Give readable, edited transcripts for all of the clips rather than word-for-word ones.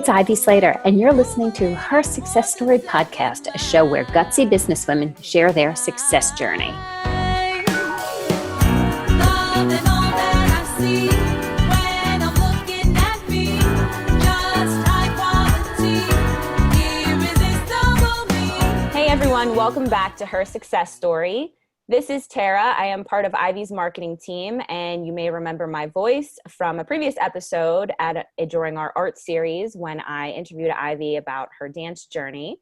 it's Ivy Slater, and you're listening to Her Success Story podcast, a show where gutsy businesswomen share their success journey. Hey everyone, welcome back to Her Success Story. This is Tara. I am part of Ivy's marketing team, and you may remember my voice from a previous episode during our art series when I interviewed Ivy about her dance journey.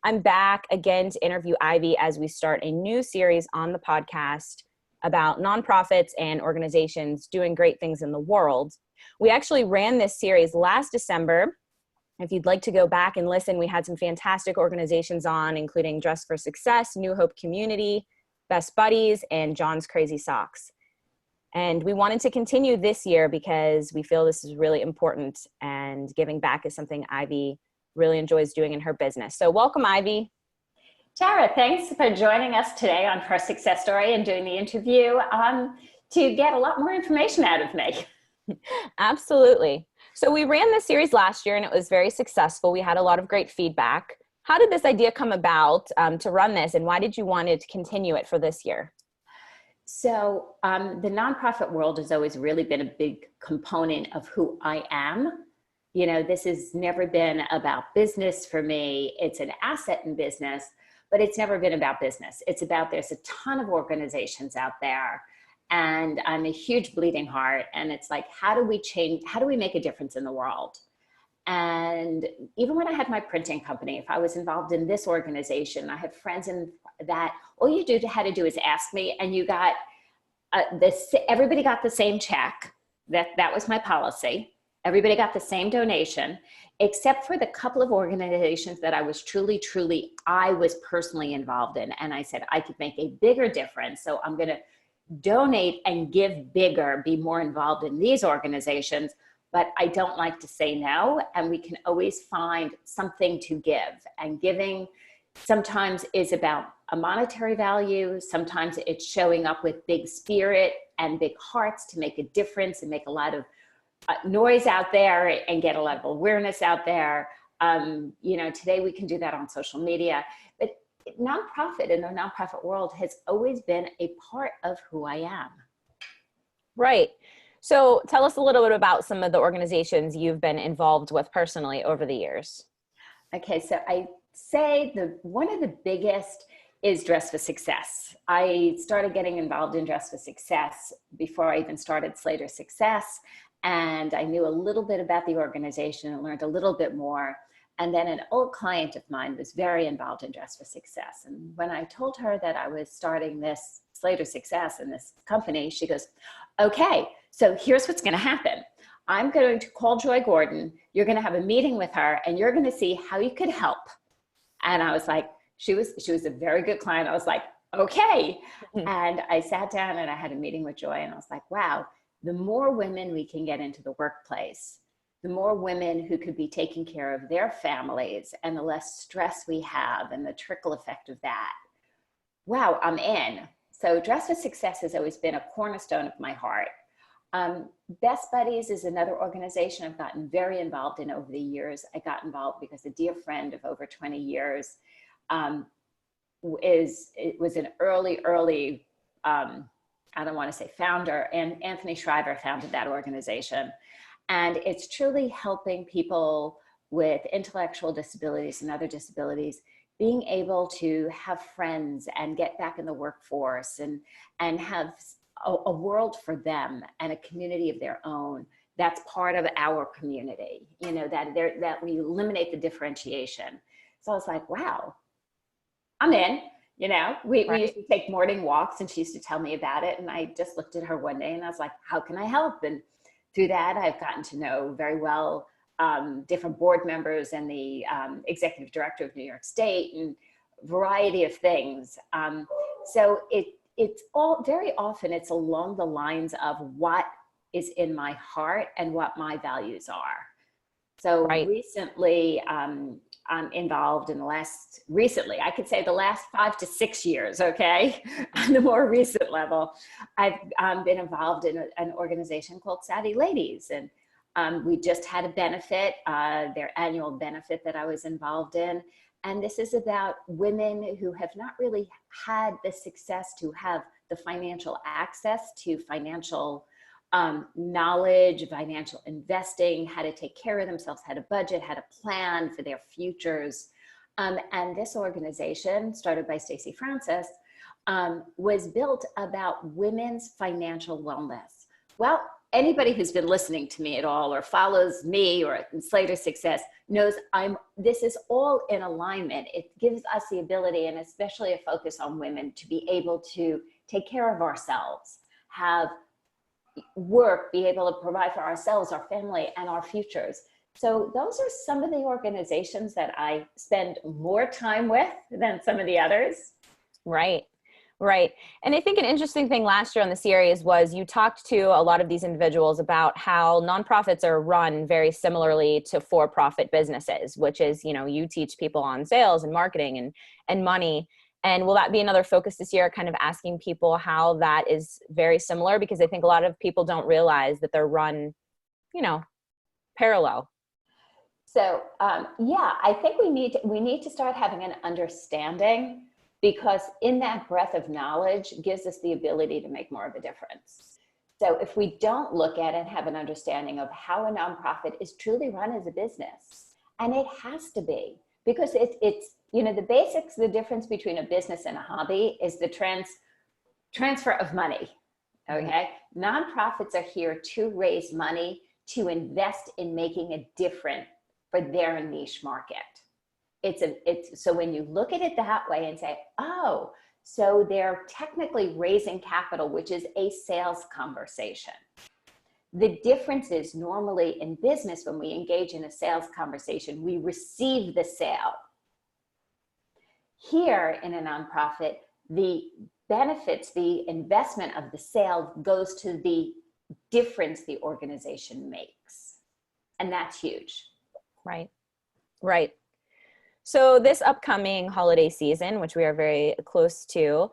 I'm back again to interview Ivy as we start a new series on the podcast about nonprofits and organizations doing great things in the world. We actually ran this series last December. If you'd like to go back and listen, we had some fantastic organizations on, including Dress for Success, New Hope Community, Best Buddies, and John's Crazy Socks. And we wanted to continue this year because we feel this is really important, and giving back is something Ivy really enjoys doing in her business. So welcome, Ivy. Tara, thanks for joining us today on Her Success Story and doing the interview to get a lot more information out of me. Absolutely. So we ran this series last year and it was very successful. We had a lot of great feedback. How did this idea come about to run this, and why did you want to continue it for this year? So the nonprofit world has always really been a big component of who I am. You know, this has never been about business for me. It's an asset in business, but it's never been about business. It's about, there's a ton of organizations out there, and I'm a huge bleeding heart. And it's like, how do we make a difference in the world? And even when I had my printing company, if I was involved in this organization, I had friends in that, all you had to do is ask me, and you got everybody got the same check. That was my policy. Everybody got the same donation, except for the couple of organizations that I was I was personally involved in. And I said, I could make a bigger difference. So I'm going to donate and give bigger, be more involved in these organizations. But I don't like to say no, and we can always find something to give. And giving sometimes is about a monetary value. Sometimes it's showing up with big spirit and big hearts to make a difference and make a lot of noise out there and get a lot of awareness out there. Today we can do that on social media. But nonprofit in the nonprofit world has always been a part of who I am. Right. So tell us a little bit about some of the organizations you've been involved with personally over the years. Okay, so I say one of the biggest is Dress for Success. I started getting involved in Dress for Success before I even started Slater Success, and I knew a little bit about the organization and learned a little bit more. And then an old client of mine was very involved in Dress for Success. And when I told her that I was starting this Slater Success in this company, she goes, okay, so here's what's going to happen. I'm going to call Joy Gordon. You're going to have a meeting with her, and you're going to see how you could help. And I was like, she was a very good client. I was like, okay. Mm-hmm. And I sat down and I had a meeting with Joy, and I was like, wow, the more women we can get into the workplace, the more women who could be taking care of their families, and the less stress we have and the trickle effect of that. Wow, I'm in. So Dress for Success has always been a cornerstone of my heart. Best Buddies is another organization I've gotten very involved in over the years. I got involved because a dear friend of over 20 years was an early, I don't want to say founder, and Anthony Shriver founded that organization. And it's truly helping people with intellectual disabilities and other disabilities being able to have friends and get back in the workforce and have a world for them and a community of their own that's part of our community, that we eliminate the differentiation. So I was like, wow, I'm in. We used to take morning walks, and she used to tell me about it. And I just looked at her one day and I was like, how can I help? And through that, I've gotten to know very well different board members and the executive director of New York State and a variety of things. So it's all very often it's along the lines of what is in my heart and what my values are. So recently, I'm involved in I could say the last 5 to 6 years, okay? On the more recent level, I've been involved in an organization called Savvy Ladies. And We just had a benefit, their annual benefit that I was involved in. And this is about women who have not really had the success to have the financial access to financial knowledge, financial investing, how to take care of themselves, how to budget, how to plan for their futures. And this organization, started by Stacey Francis, was built about women's financial wellness. Well, anybody who's been listening to me at all or follows me or Slater Success knows this is all in alignment. It gives us the ability, and especially a focus on women, to be able to take care of ourselves, have work, be able to provide for ourselves, our family, and our futures. So those are some of the organizations that I spend more time with than some of the others. Right. Right. And I think an interesting thing last year on the series was you talked to a lot of these individuals about how nonprofits are run very similarly to for-profit businesses, which is, you teach people on sales and marketing and money. And will that be another focus this year, kind of asking people how that is very similar? Because I think a lot of people don't realize that they're run, parallel. So I think we need to start having an understanding, because in that breadth of knowledge gives us the ability to make more of a difference. So if we don't look at and have an understanding of how a nonprofit is truly run as a business, and it has to be, because it's the basics, the difference between a business and a hobby is the transfer of money, okay? Mm-hmm. Nonprofits are here to raise money, to invest in making a difference for their niche market. So when you look at it that way and say, oh, so they're technically raising capital, which is a sales conversation. The difference is normally in business, when we engage in a sales conversation, we receive the sale. Here in a nonprofit, the benefits, the investment of the sale goes to the difference the organization makes. And that's huge. Right. Right. So this upcoming holiday season, which we are very close to,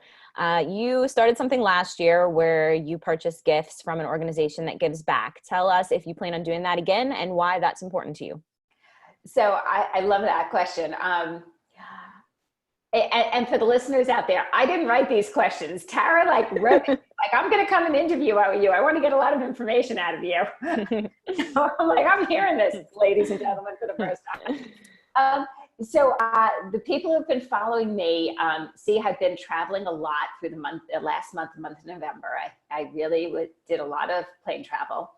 you started something last year where you purchased gifts from an organization that gives back. Tell us if you plan on doing that again and why that's important to you. So I love that question. And for the listeners out there, I didn't write these questions. Tara wrote it, I'm going to come and interview you. I want to get a lot of information out of you. So I'm hearing this, ladies and gentlemen, for the first time. So the people who've been following me see I've been traveling a lot through the last month of November. I really did a lot of plane travel.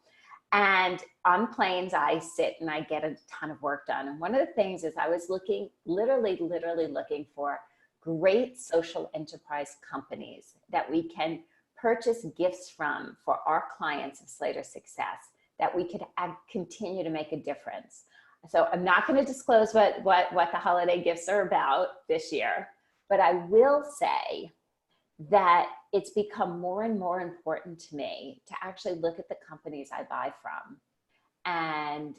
And on planes, I sit and I get a ton of work done. And one of the things is I was literally looking for great social enterprise companies that we can purchase gifts from for our clients of Slater Success, that we could continue to make a difference. So I'm not going to disclose what the holiday gifts are about this year, but I will say that it's become more and more important to me to actually look at the companies I buy from and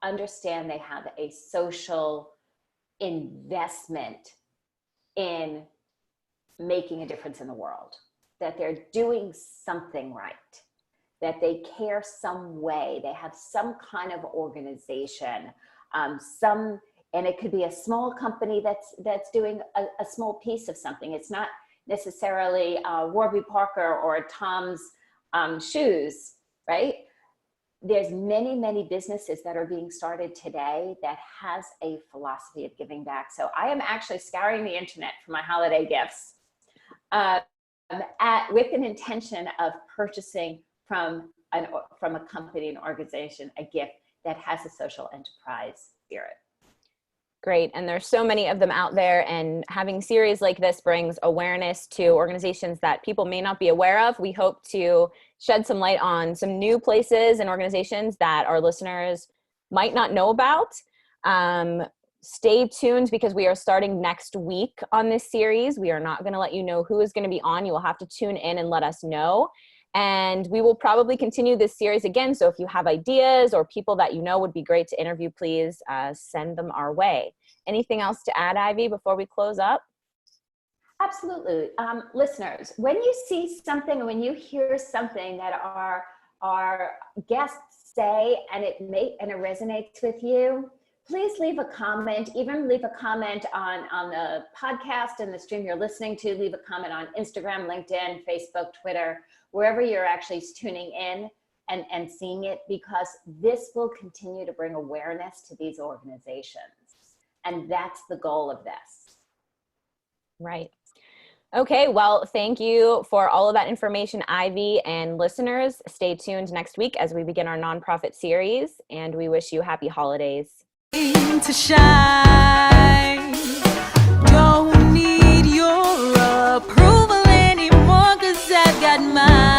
understand they have a social investment in making a difference in the world, that they're doing something right, that they care some way, they have some kind of organization, and it could be a small company that's doing a small piece of something. It's not necessarily Warby Parker or Tom's shoes, right? There's many businesses that are being started today that has a philosophy of giving back. So I am actually scouring the internet for my holiday gifts with an intention of purchasing from a company, an organization, a gift that has a social enterprise spirit. Great. And there's so many of them out there, and having series like this brings awareness to organizations that people may not be aware of. We hope to shed some light on some new places and organizations that our listeners might not know about. Stay tuned, because we are starting next week on this series. We are not going to let you know who is going to be on. You will have to tune in and let us know. And we will probably continue this series again. So if you have ideas or people that you know would be great to interview, please send them our way. Anything else to add, Ivy, before we close up? Absolutely. Listeners, when you see something, when you hear something that our guests say and it resonates with you, please leave a comment. Even leave a comment on the podcast and the stream you're listening to. Leave a comment on Instagram, LinkedIn, Facebook, Twitter, wherever you're actually tuning in and seeing it, because this will continue to bring awareness to these organizations. And that's the goal of this. Right. Okay, well, thank you for all of that information, Ivy, and listeners. Stay tuned next week as we begin our nonprofit series, and we wish you happy holidays. To shine, don't need your approval anymore, 'cause I've got mine.